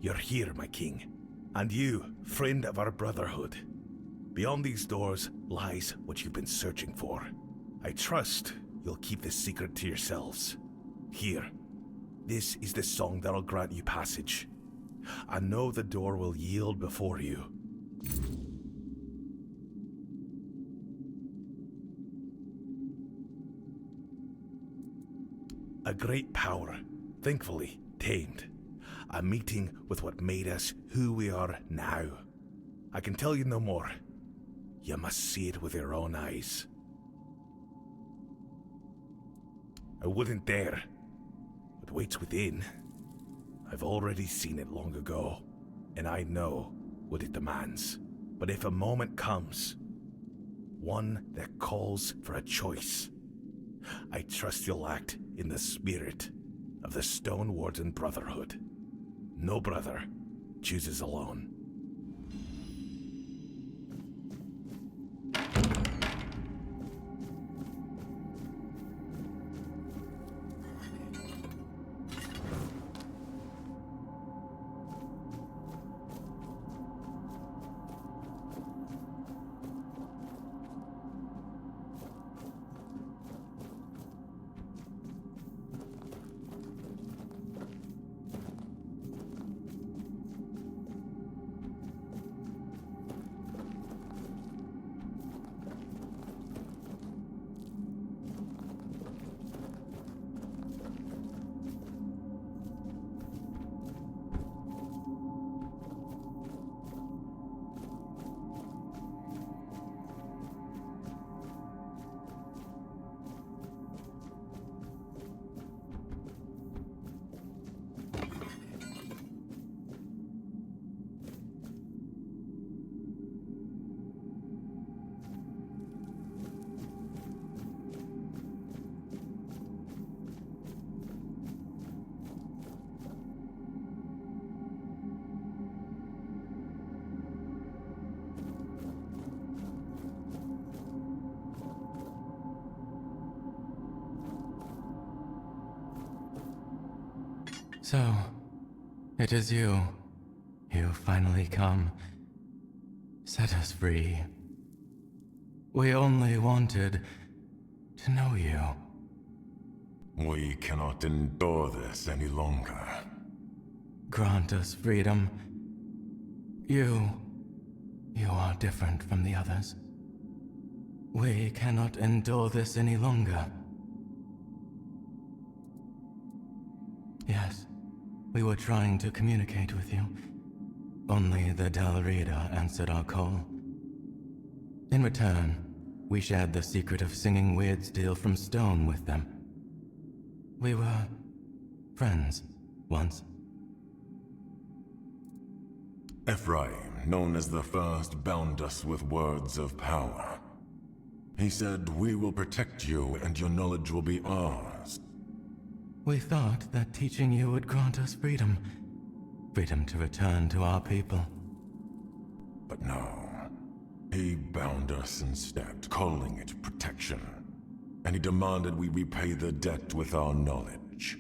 You're here, my king. And you, friend of our brotherhood. Beyond these doors lies what you've been searching for. I trust you'll keep this secret to yourselves. Here, this is the song that'll grant you passage. I know the door will yield before you. A great power, thankfully tamed. A meeting with what made us who we are now. I can tell you no more. You must see it with your own eyes. I wouldn't dare. What waits within, I've already seen it long ago, and I know what it demands. But if a moment comes, one that calls for a choice, I trust you'll act in the spirit of the Stone Warden Brotherhood. No brother chooses alone. So, it is you. You finally come. Set us free. We only wanted to know you. We cannot endure this any longer. Grant us freedom. You are different from the others. We cannot endure this any longer. Yes, we were trying to communicate with you. Only the Dalrida answered our call. In return, we shared the secret of singing weird steel from stone with them. We were friends once. Ephraim, known as the First, bound us with words of power. He said, "We will protect you and your knowledge will be ours." We thought that teaching you would grant us freedom. Freedom to return to our people. But no. He bound us instead, calling it protection. And he demanded we repay the debt with our knowledge.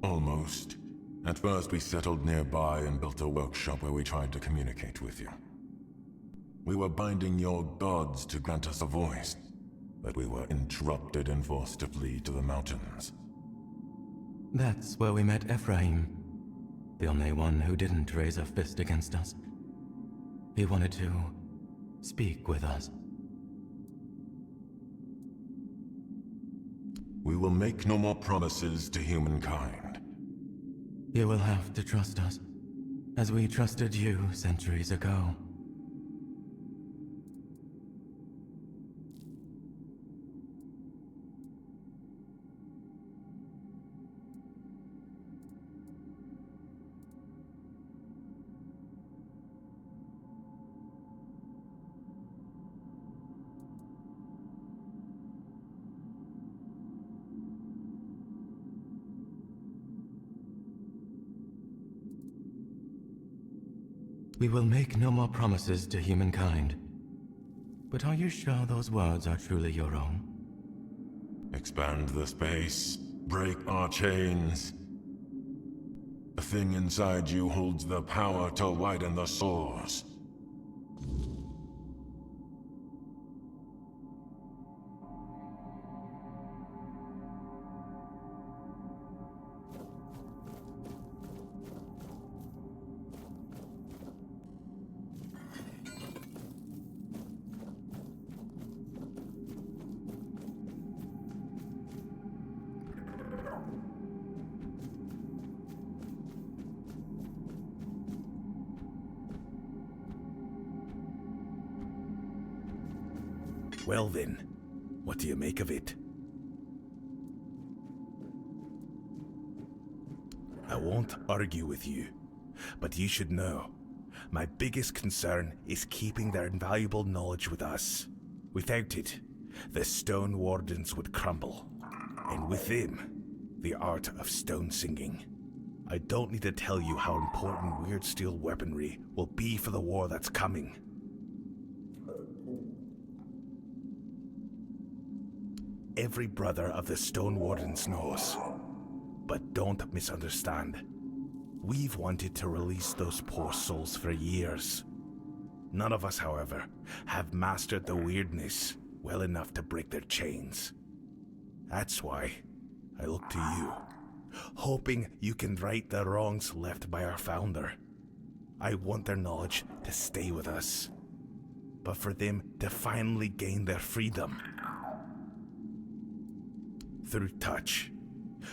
Almost. At first we settled nearby and built a workshop where we tried to communicate with you. We were binding your gods to grant us a voice, but we were interrupted and forced to flee to the mountains. That's where we met Ephraim, the only one who didn't raise a fist against us. He wanted to speak with us. We will make no more promises to humankind. You will have to trust us, as we trusted you centuries ago. We will make no more promises to humankind. But are you sure those words are truly your own? Expand the space, Break our chains. The thing inside you holds the power to widen the source. Well then, what do you make of it? I won't argue with you, but you should know, my biggest concern is keeping their invaluable knowledge with us. Without it, the Stone Wardens would crumble, and with them, the art of stone singing. I don't need to tell you how important weird steel weaponry will be for the war that's coming. Every brother of the Stone Wardens knows. But don't misunderstand. We've wanted to release those poor souls for years. None of us, however, have mastered the weirdness well enough to break their chains. That's why I look to you, hoping you can right the wrongs left by our founder. I want their knowledge to stay with us, but for them to finally gain their freedom. Through touch,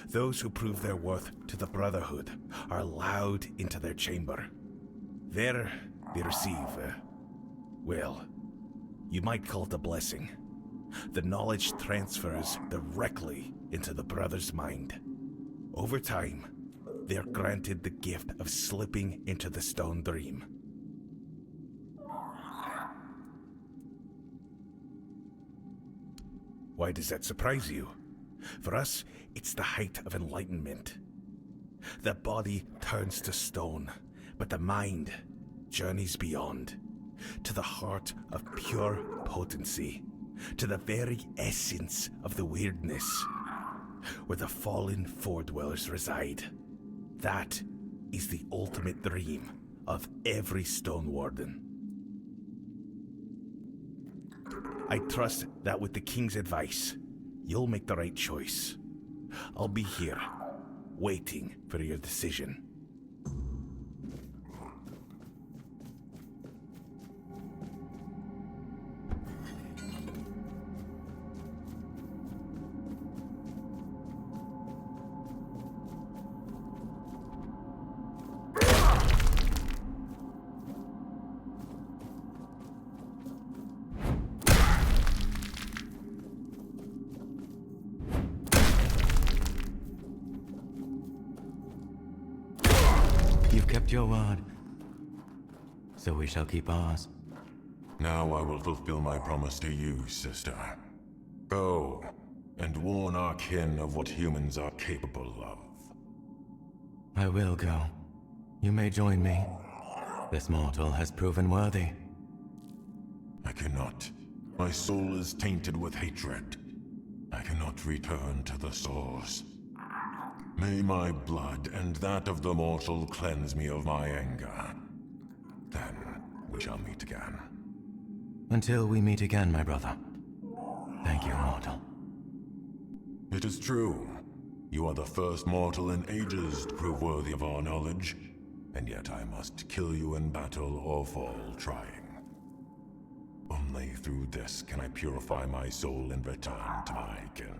those who prove their worth to the Brotherhood are allowed into their chamber. There, they receive, well, you might call it a blessing. The knowledge transfers directly into the Brother's mind. Over time, they are granted the gift of slipping into the Stone Dream. Why does that surprise you? For us, it's the height of enlightenment. The body turns to stone, but the mind journeys beyond, to the heart of pure potency, to the very essence of the weirdness, where the fallen foredwellers reside. That is the ultimate dream of every Stone Warden. I trust that with the King's advice, you'll make the right choice. I'll be here, waiting for your decision. You've kept your word, so we shall keep ours. Now I will fulfill my promise to you, sister. Go, and warn our kin of what humans are capable of. I will go. You may join me. This mortal has proven worthy. I cannot. My soul is tainted with hatred. I cannot return to the source. May my blood and that of the mortal cleanse me of my anger. Then we shall meet again. Until we meet again, my brother. Thank you, mortal. It is true. You are the first mortal in ages to prove worthy of our knowledge, and yet I must kill you in battle or fall trying. Only through this can I purify my soul and return to my kin.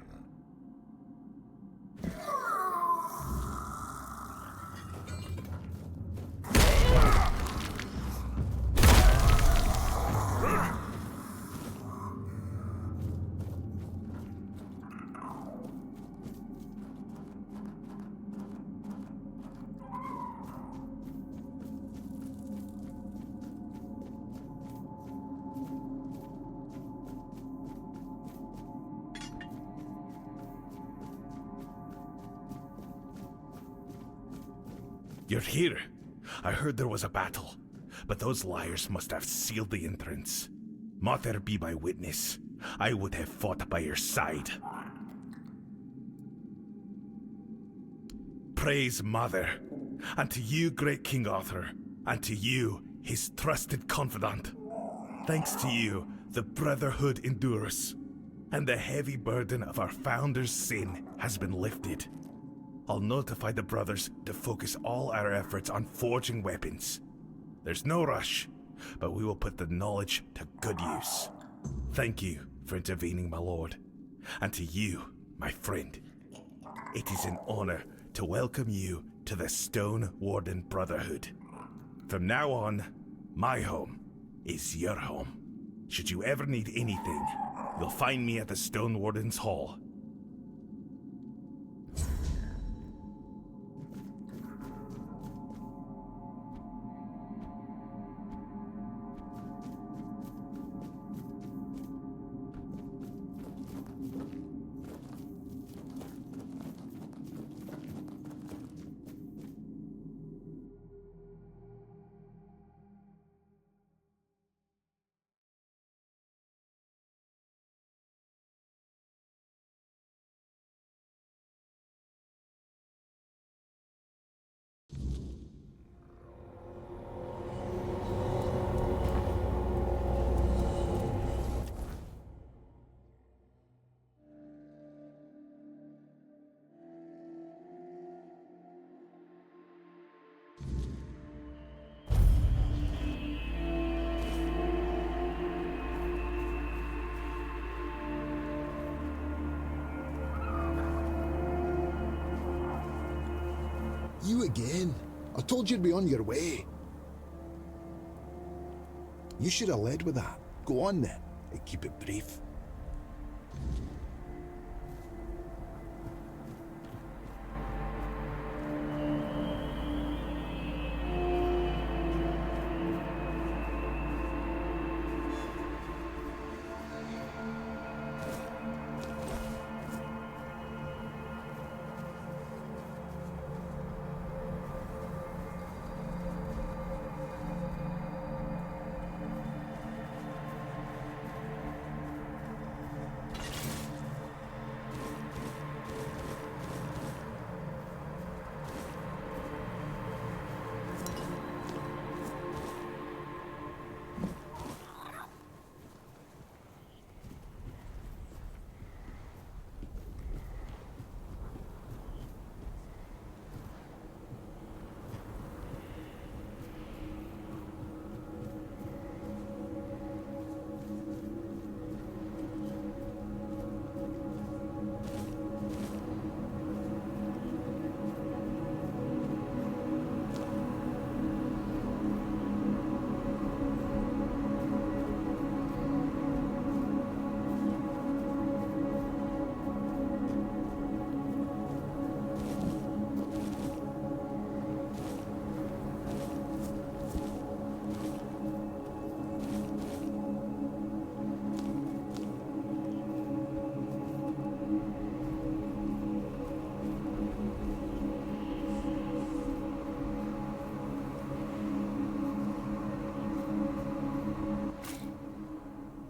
You're here. I heard there was a battle, but those liars must have sealed the entrance. Mother be my witness. I would have fought by your side. praise Mother, and to you, great King Arthur, and to you, his trusted confidant. Thanks to you, the Brotherhood endures, and the heavy burden of our founder's sin has been lifted. I'll notify the brothers to focus all our efforts on forging weapons. There's no rush, but we will put the knowledge to good use. Thank you for intervening, my lord. And to you, my friend. It is an honor to welcome you to the Stone Warden Brotherhood. From now on, my home is your home. Should you ever need anything, you'll find me at the Stone Warden's Hall. You again? I told you to be on your way. You should have led with that. Go on then, and keep it brief.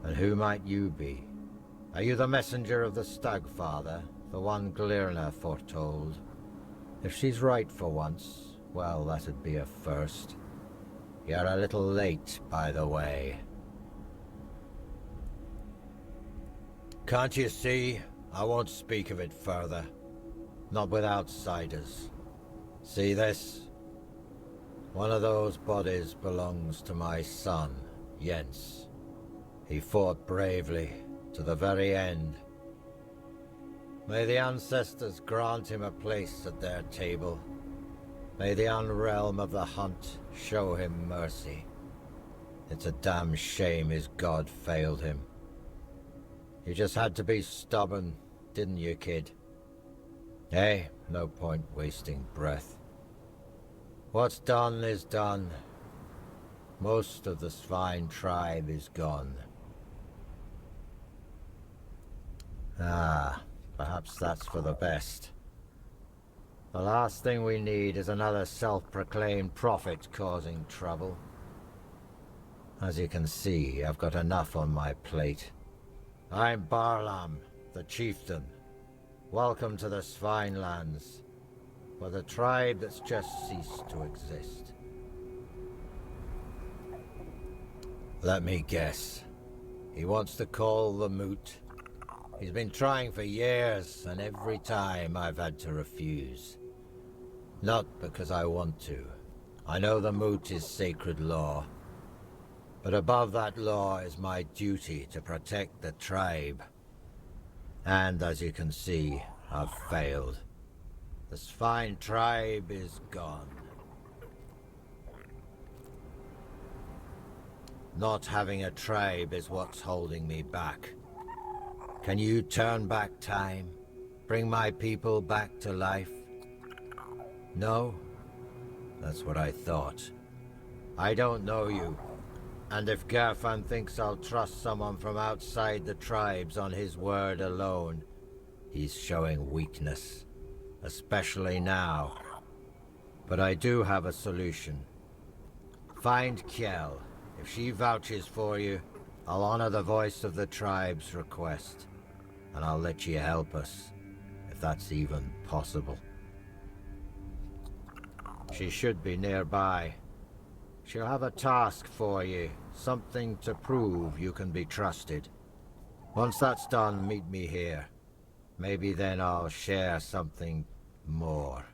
And who might you be? Are you the messenger of the Stagfather, the one Glirna foretold? If she's right for once, well, that'd be a first. You're a little late, by the way. Can't you see? I won't speak of it further. Not with outsiders. See this? One of those bodies belongs to my son, Jens. He fought bravely, to the very end. May the ancestors grant him a place at their table. May the unrealm of the hunt show him mercy. It's a damn shame his god failed him. You just had to be stubborn, didn't you, kid? Hey, no point wasting breath. What's done is done. Most of the Svine tribe is gone. Perhaps that's for the best. The last thing we need is another self-proclaimed prophet causing trouble. As you can see, I've got enough on my plate. I'm Barlam, the chieftain. Welcome to the Svinelands. for the tribe that's just ceased to exist. Let me guess. He wants to call the moot. He's been trying for years, and every time I've had to refuse. Not because I want to. I know the moot is sacred law. But above that law is my duty to protect the tribe. And as you can see, I've failed. This fine tribe is gone. Not having a tribe is what's holding me back. Can you turn back time? Bring my people back to life? No? That's what I thought. I don't know you. And if Gerfan thinks I'll trust someone from outside the tribes on his word alone, he's showing weakness. Especially now. But I do have a solution. Find Kjell. If she vouches for you, I'll honor the voice of the tribe's request. And I'll let you help us, if that's even possible. She should be nearby. She'll have a task for you, something to prove you can be trusted. Once that's done, meet me here. Maybe then I'll share something more.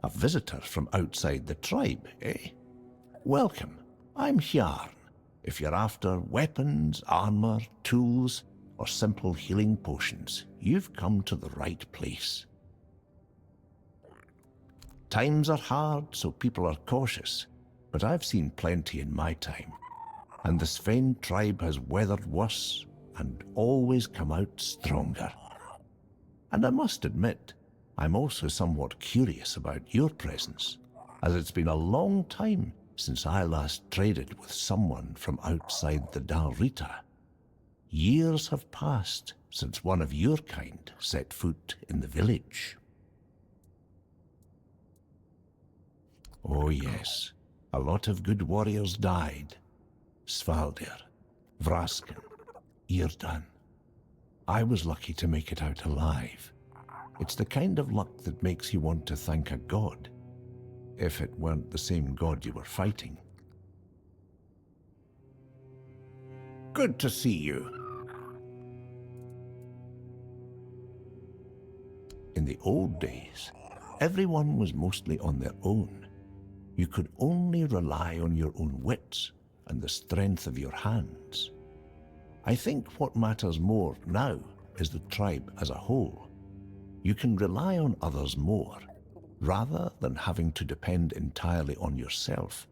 A visitor from outside the tribe, eh? Welcome. I'm Hjarn. If you're after weapons, armor, tools, or simple healing potions, you've come to the right place. Times are hard, so people are cautious, but I've seen plenty in my time, and the Sven tribe has weathered worse and always come out stronger. And I must admit, I'm also somewhat curious about your presence, as it's been a long time since I last traded with someone from outside the Dalrita. Years have passed since one of your kind set foot in the village. Oh yes, a lot of good warriors died. Svaldir, Vrasken, Irdan. I was lucky to make it out alive. It's the kind of luck that makes you want to thank a god, if it weren't the same god you were fighting. Good to see you. In the old days, everyone was mostly on their own. You could only rely on your own wits and the strength of your hands. I think what matters more now is the tribe as a whole. You can rely on others more, rather than having to depend entirely on yourself.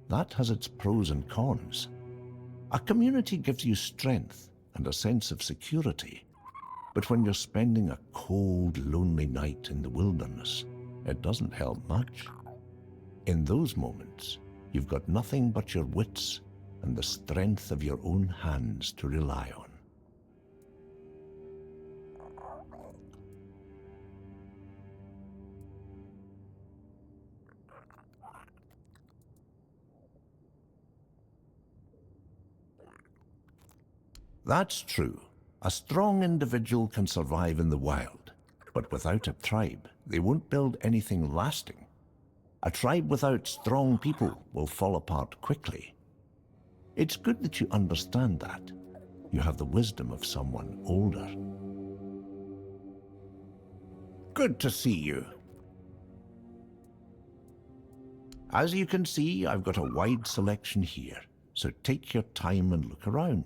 That has its pros and cons. A community gives you strength and a sense of security, but when you're spending a cold, lonely night in the wilderness, it doesn't help much. In those moments, you've got nothing but your wits and the strength of your own hands to rely on. That's true. A strong individual can survive in the wild, but without a tribe, they won't build anything lasting. A tribe without strong people will fall apart quickly. It's good that you understand that. You have the wisdom of someone older. Good to see you. As you can see, I've got a wide selection here, so take your time and look around.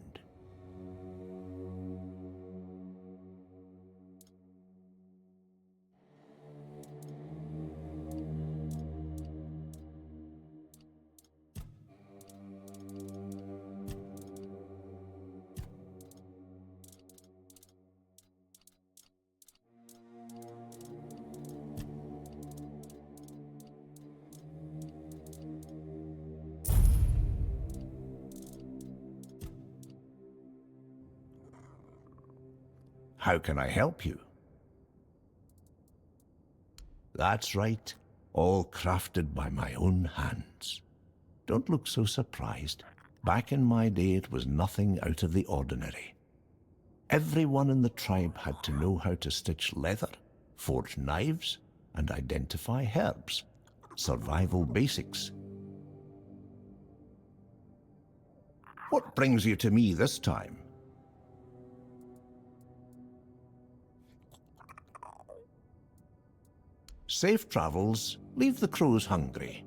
How can I help you? That's right, all crafted by my own hands. Don't look so surprised. Back in my day, it was nothing out of the ordinary. Everyone in the tribe had to know how to stitch leather, forge knives, and identify herbs. Survival basics. What brings you to me this time? Safe travels. Leave the crows hungry.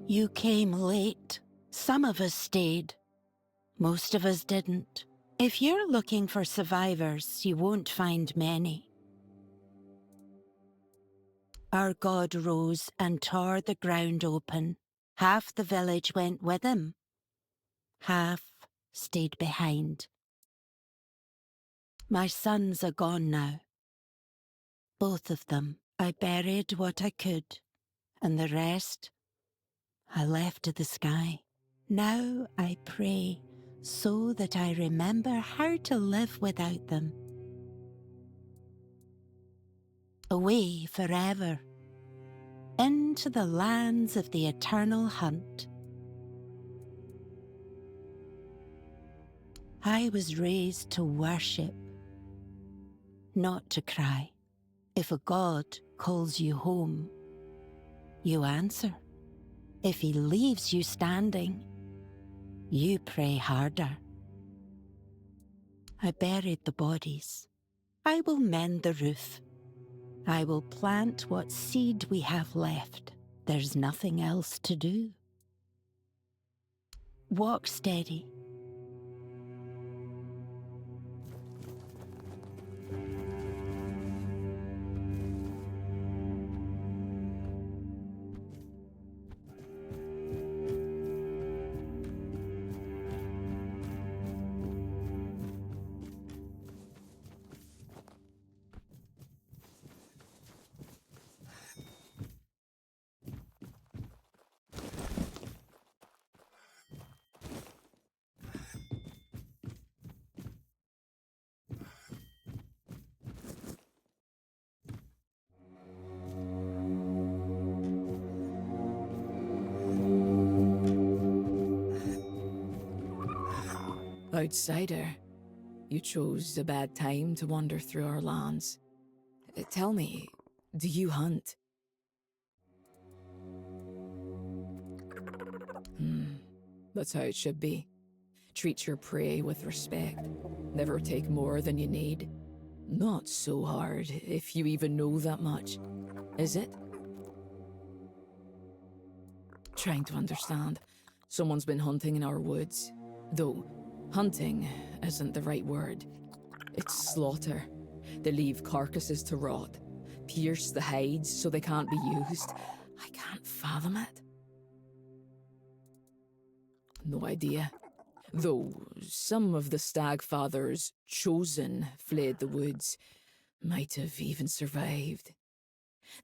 You came late. Some of us stayed. Most of us didn't. If you're looking for survivors, you won't find many. Our god rose and tore the ground open. Half the village went with him. Half stayed behind. My sons are gone now. Both of them. I buried what I could, and the rest I left to the sky. Now I pray so that I remember how to live without them. Away forever, into the lands of the eternal hunt. I was raised to worship, not to cry. If a god calls you home, you answer. If he leaves you standing, you pray harder. I buried the bodies. I will mend the roof. I will plant what seed we have left. There's nothing else to do. Walk steady. Outsider, you chose a bad time to wander through our lands. Tell me, do you hunt? That's how it should be. Treat your prey with respect. Never take more than you need. Not so hard, if you even know that much. Is it? Trying to understand. Someone's been hunting in our woods. Though, hunting isn't the right word. It's slaughter. They leave carcasses to rot, pierce the hides so they can't be used. I can't fathom it. No idea. Though some of the stag fathers chosen fled the woods, might have even survived.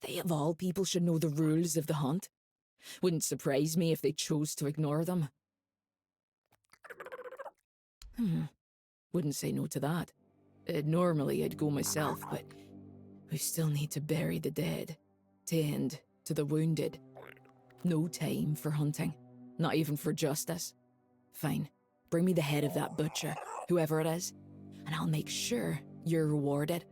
They of all people should know the rules of the hunt. Wouldn't surprise me if they chose to ignore them. Wouldn't say no to that. Normally I'd go myself, but we still need to bury the dead, tend to the wounded. No time for hunting, not even for justice. Fine, bring me the head of that butcher, whoever it is, and I'll make sure you're rewarded.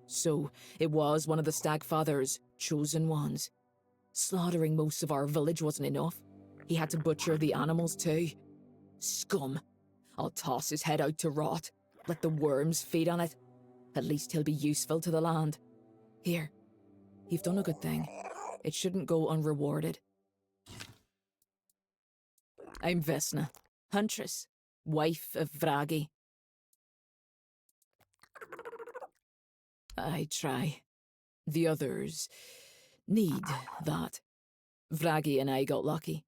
So it was one of the Stagfather's chosen ones. Slaughtering most of our village wasn't enough. He had to butcher the animals too. Scum. I'll toss his head out to rot. Let the worms feed on it. At least he'll be useful to the land. Here, you've done a good thing. It shouldn't go unrewarded. I'm Vesna, huntress, wife of Vragi. I try. The others need that. Vragi and I got lucky.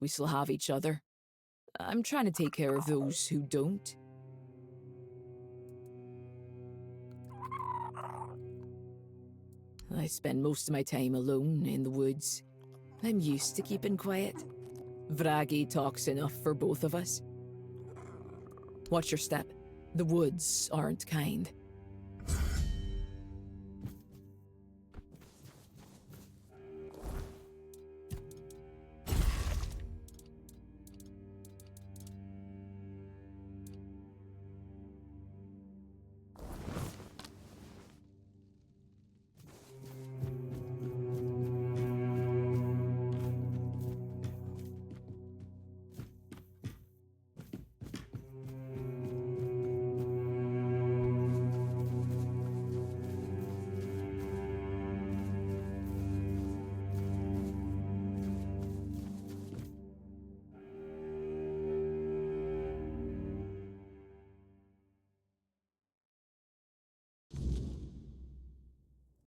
We still have each other. I'm trying to take care of those who don't. I spend most of my time alone in the woods. I'm used to keeping quiet. Vragi talks enough for both of us. Watch your step. The woods aren't kind.